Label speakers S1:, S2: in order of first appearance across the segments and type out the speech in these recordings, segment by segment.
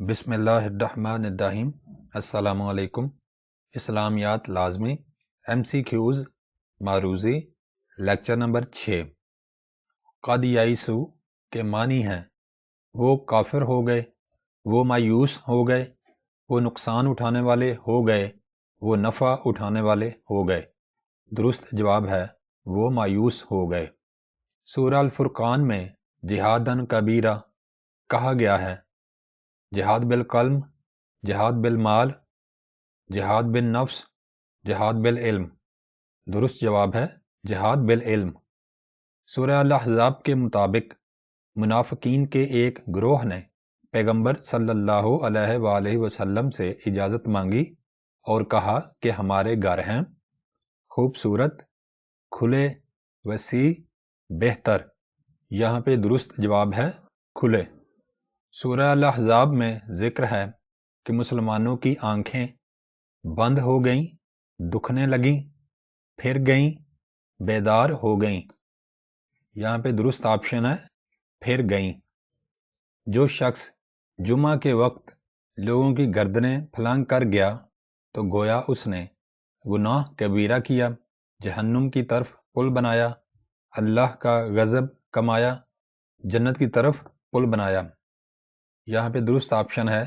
S1: بسم اللہ الرحمن الرحیم۔ السلام علیکم۔ اسلامیات لازمی MCQs معروضی لیکچر نمبر 6۔ قد یئسوا کے معنی ہیں وہ کافر ہو گئے، وہ مایوس ہو گئے، وہ نقصان اٹھانے والے ہو گئے، وہ نفع اٹھانے والے ہو گئے۔ درست جواب ہے وہ مایوس ہو گئے۔ سورہ الفرقان میں جہادً کبیرہ کہا گیا ہے۔ جہاد بالقلم، جہاد بالمال، جہاد بالنفس، جہاد بالعلم۔ درست جواب ہے جہاد بالعلم۔ سورہ الاحزاب کے مطابق منافقین کے ایک گروہ نے پیغمبر صلی اللہ علیہ وآلہ وسلم سے اجازت مانگی اور کہا کہ ہمارے گھر ہیں خوبصورت، کھلے، وسیع، بہتر۔ یہاں پہ درست جواب ہے کھلے۔ سورہ الاحزاب میں ذکر ہے کہ مسلمانوں کی آنکھیں بند ہو گئیں، دکھنے لگیں، پھر گئیں، بیدار ہو گئیں۔ یہاں پہ درست آپشن ہے پھر گئیں۔ جو شخص جمعہ کے وقت لوگوں کی گردنیں پھلانگ کر گیا تو گویا اس نے گناہ کبیرہ کیا، جہنم کی طرف پل بنایا، اللہ کا غضب کمایا، جنت کی طرف پل بنایا۔ یہاں پہ درست آپشن ہے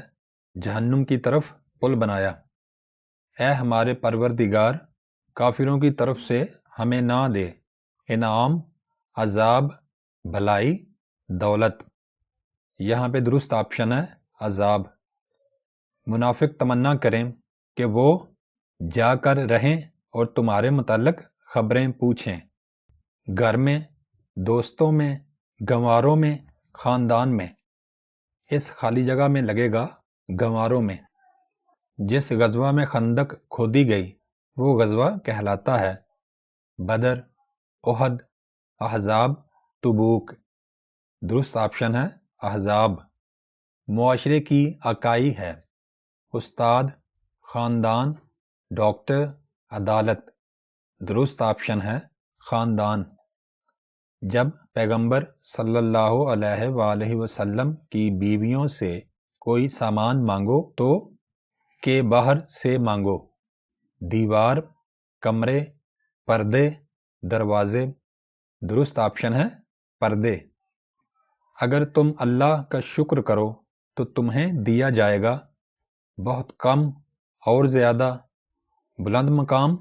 S1: جہنم کی طرف پل بنایا۔ اے ہمارے پروردگار، کافروں کی طرف سے ہمیں نہ دے انعام، عذاب، بھلائی، دولت۔ یہاں پہ درست آپشن ہے عذاب۔ منافق تمنا کریں کہ وہ جا کر رہیں اور تمہارے متعلق خبریں پوچھیں، گھر میں، دوستوں میں، گنواروں میں، خاندان میں۔ اس خالی جگہ میں لگے گا گنواروں میں۔ جس غزوہ میں خندق کھودی گئی وہ غزوہ کہلاتا ہے بدر، احد، احزاب، تبوک۔ درست آپشن ہے احزاب۔ معاشرے کی اکائی ہے استاد، خاندان، ڈاکٹر، عدالت۔ درست آپشن ہے خاندان۔ جب پیغمبر صلی اللہ علیہ وآلہ وسلم کی بیویوں سے کوئی سامان مانگو تو کہ باہر سے مانگو، دیوار، کمرے، پردے، دروازے۔ درست آپشن ہے پردے۔ اگر تم اللہ کا شکر کرو تو تمہیں دیا جائے گا بہت کم اور زیادہ، بلند مقام،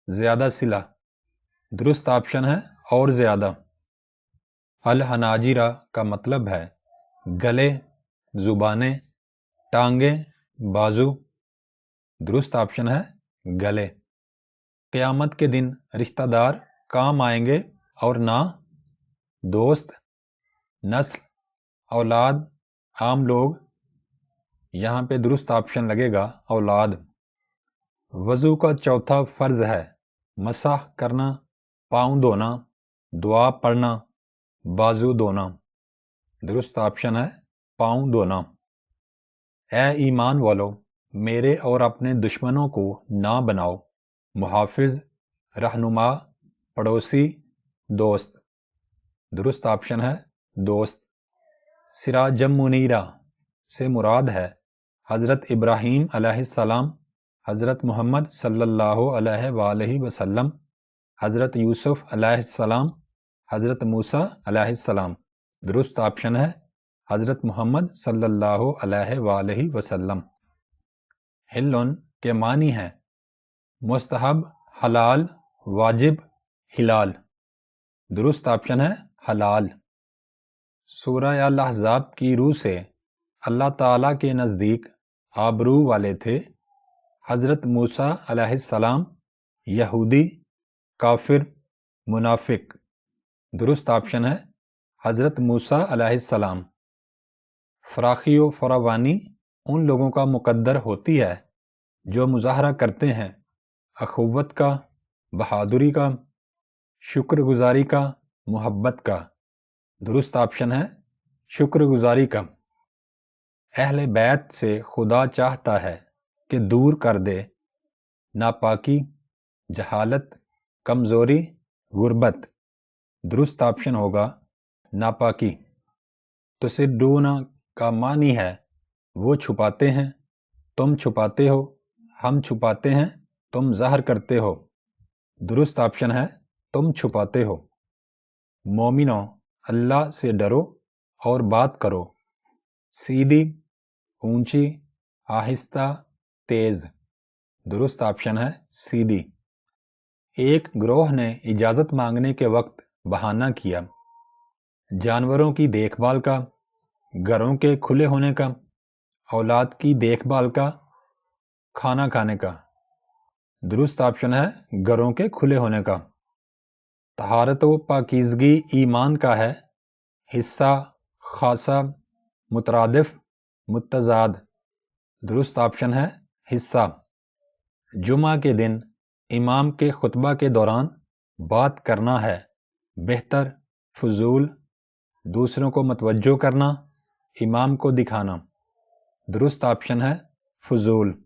S1: زیادہ صلہ۔ درست آپشن ہے اور زیادہ۔ الحناجرہ کا مطلب ہے گلے، زبانیں، ٹانگیں، بازو۔ درست آپشن ہے گلے۔ قیامت کے دن رشتہ دار کام آئیں گے اور نہ دوست، نسل، اولاد، عام لوگ۔ یہاں پہ درست آپشن لگے گا اولاد۔ وضو کا چوتھا فرض ہے مسح کرنا، پاؤں دھونا، دعا پڑھنا، بازو دھونا۔ درست آپشن ہے پاؤں دھونا۔ اے ایمان والو، میرے اور اپنے دشمنوں کو نہ بناؤ محافظ، رہنما، پڑوسی، دوست۔ درست آپشن ہے دوست۔ سراجم منیرہ سے مراد ہے حضرت ابراہیم علیہ السلام، حضرت محمد صلی اللہ علیہ وآلہ وسلم، حضرت یوسف علیہ السلام، حضرت موسیٰ علیہ السلام۔ درست آپشن ہے حضرت محمد صلی اللہ علیہ وآلہ وسلم۔ حلن کے معنی ہیں مستحب، حلال، واجب، حلال۔ درست آپشن ہے حلال۔ سورہ الاحزاب کی روح سے اللہ تعالیٰ کے نزدیک آبرو والے تھے حضرت موسیٰ علیہ السلام، یہودی، کافر، منافق۔ درست آپشن ہے حضرت موسیٰ علیہ السلام۔ فراخی و فراوانی ان لوگوں کا مقدر ہوتی ہے جو مظاہرہ کرتے ہیں اخوت کا، بہادری کا، شکر گزاری کا، محبت کا۔ درست آپشن ہے شکر گزاری کا۔ اہل بیت سے خدا چاہتا ہے کہ دور کر دے ناپاکی، جہالت، کمزوری، غربت۔ درست آپشن ہوگا ناپاکی۔ تسدون کا معنی ہے وہ چھپاتے ہیں، تم چھپاتے ہو، ہم چھپاتے ہیں، تم ظاہر کرتے ہو۔ درست آپشن ہے تم چھپاتے ہو۔ مومنوں اللہ سے ڈرو اور بات کرو، سیدھی، اونچی، آہستہ، تیز۔ درست آپشن ہے سیدھی۔ ایک گروہ نے اجازت مانگنے کے وقت بہانہ کیا، جانوروں کی دیکھ بھال کا، گھروں کے کھلے ہونے کا، اولاد کی دیکھ بھال کا، کھانا کھانے کا۔ درست آپشن ہے گھروں کے کھلے ہونے کا۔ طہارت و پاکیزگی ایمان کا ہے، حصہ، خاصہ، مترادف، متضاد۔ درست آپشن ہے حصہ۔ جمعہ کے دن امام کے خطبہ کے دوران بات کرنا ہے بہتر، فضول، دوسروں کو متوجہ کرنا، امام کو دکھانا۔ درست آپشن ہے فضول۔